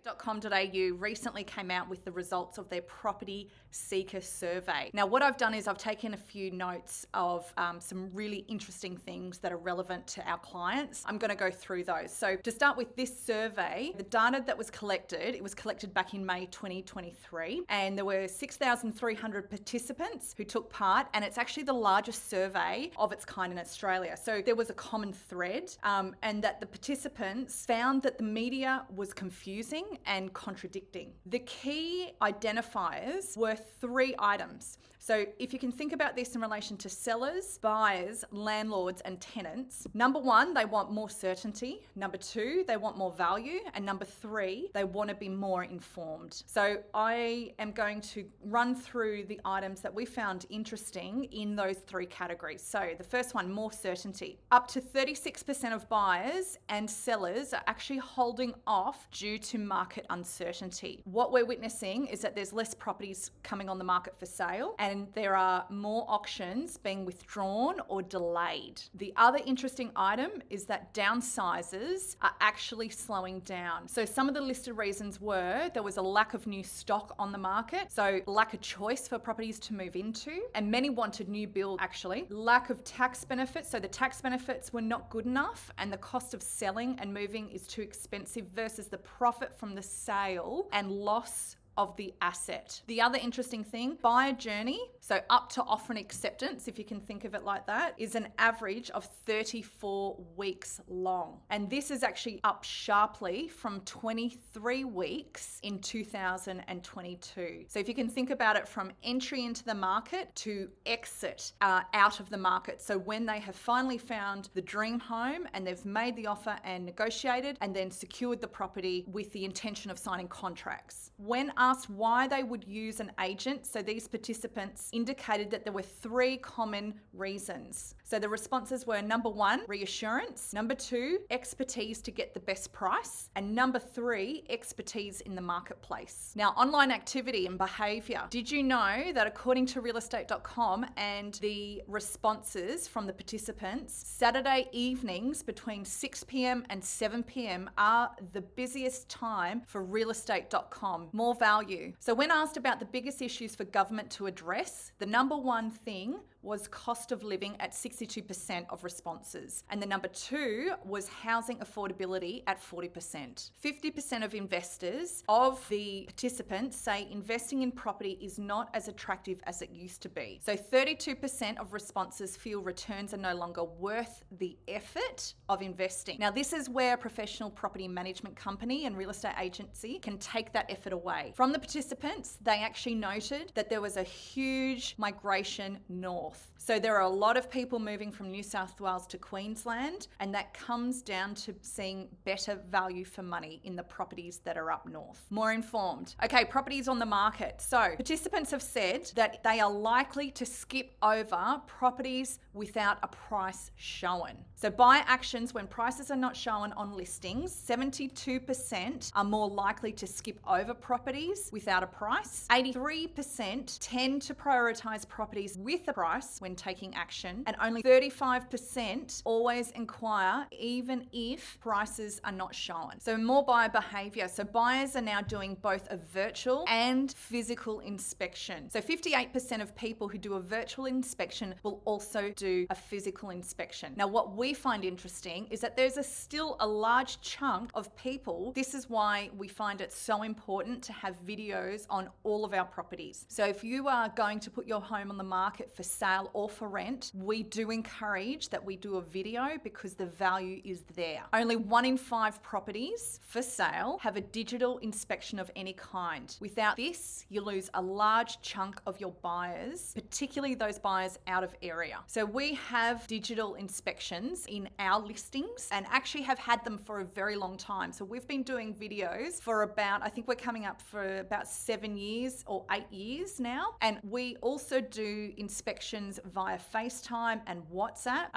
realestate.com.au recently came out with the results of their property seeker survey. Now, what I've done is I've taken a few notes of some really interesting things that are relevant to our clients. I'm going to go through those. So to start with this survey, the data that was collected, it was collected back in May 2023, and there were 6,300 participants who took part, and it's actually the largest survey of its kind in Australia. So there was a common thread, and that the participants found that the media was confusing and contradicting. The key identifiers were 3 items. So if you can think about this in relation to sellers, buyers, landlords and tenants, number 1, they want more certainty. Number 2, they want more value. And number 3, they want to be more informed. So I am going to run through the items that we found interesting in those 3 categories. So the first one, more certainty. Up to 36% of buyers and sellers are actually holding off due to market uncertainty. What we're witnessing is that there's less properties coming on the market for sale, and there are more auctions being withdrawn or delayed. The other interesting item is that downsizers are actually slowing down. So some of the listed reasons were there was a lack of new stock on the market, so lack of choice for properties to move into, and many wanted new build actually. Lack of tax benefits, so the tax benefits were not good enough, and the cost of selling and moving is too expensive versus the profit from the sale and loss of the asset. The other interesting thing, buyer journey, so up to offer and acceptance, if you can think of it like that, is an average of 34 weeks long. And this is actually up sharply from 23 weeks in 2022. So if you can think about it from entry into the market to exit out of the market. So when they have finally found the dream home and they've made the offer and negotiated and then secured the property with the intention of signing contracts. When asked why they would use an agent, so these participants indicated that there were 3 common reasons. So the responses were number 1, reassurance, number 2, expertise to get the best price, and number 3, expertise in the marketplace. Now, online activity and behaviour. Did you know that according to realestate.com and the responses from the participants, Saturday evenings between 6 p.m. and 7 p.m. are the busiest time for realestate.com. More value. So when asked about the biggest issues for government to address, the number 1 thing was cost of living at 62% of responses. And the number 2 was housing affordability at 40%. 50% of investors of the participants say investing in property is not as attractive as it used to be. So 32% of responses feel returns are no longer worth the effort of investing. Now, this is where a professional property management company and real estate agency can take that effort away. From the participants, they actually noted that there was a huge migration north. So there are a lot of people moving from New South Wales to Queensland, and that comes down to seeing better value for money in the properties that are up north. More informed. Okay, properties on the market. So participants have said that they are likely to skip over properties without a price shown. So buyer actions when prices are not shown on listings, 72% are more likely to skip over properties without a price. 83% tend to prioritise properties with a price when taking action, and only 35% always inquire even if prices are not shown. So more buyer behaviour. So buyers are now doing both a virtual and physical inspection. So 58% of people who do a virtual inspection will also do a physical inspection. Now, what we find interesting is that there's still a large chunk of people. This is why we find it so important to have videos on all of our properties. So if you are going to put your home on the market for sale or for rent, we do encourage that we do a video because the value is there. Only 1 in 5 properties for sale have a digital inspection of any kind. Without this, you lose a large chunk of your buyers, particularly those buyers out of area. So we have digital inspections in our listings and actually have had them for a very long time. So we've been doing videos for about, I think we're coming up for about 7 years or 8 years now. And we also do inspections questions via FaceTime and WhatsApp.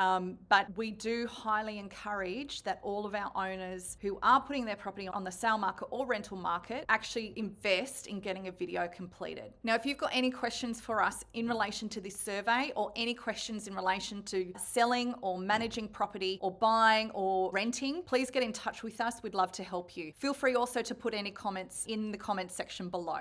But we do highly encourage that all of our owners who are putting their property on the sale market or rental market actually invest in getting a video completed. Now, if you've got any questions for us in relation to this survey or any questions in relation to selling or managing property or buying or renting, please get in touch with us. We'd love to help you. Feel free also to put any comments in the comments section below.